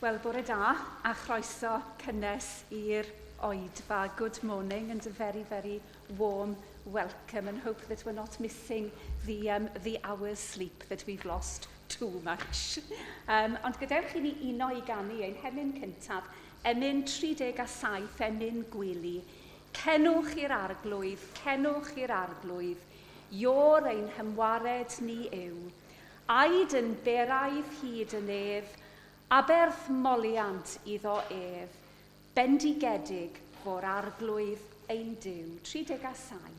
Wel, bore da a chroeso cynnes i'r oedfa. Good morning and a very, very warm welcome, and hope that we're not missing the hour's sleep that we've lost too much. Ond gadewch i ni uno i ganu ein hemyn cyntaf, emyn 37, emyn gwely. Cenwch i'r arglwydd, io'r ein hymwared ni yw. Aid yn beraidd hyd yn ef, aberth moliant iddo ef, bendigedig fo'r arglwydd ein Duw. 37.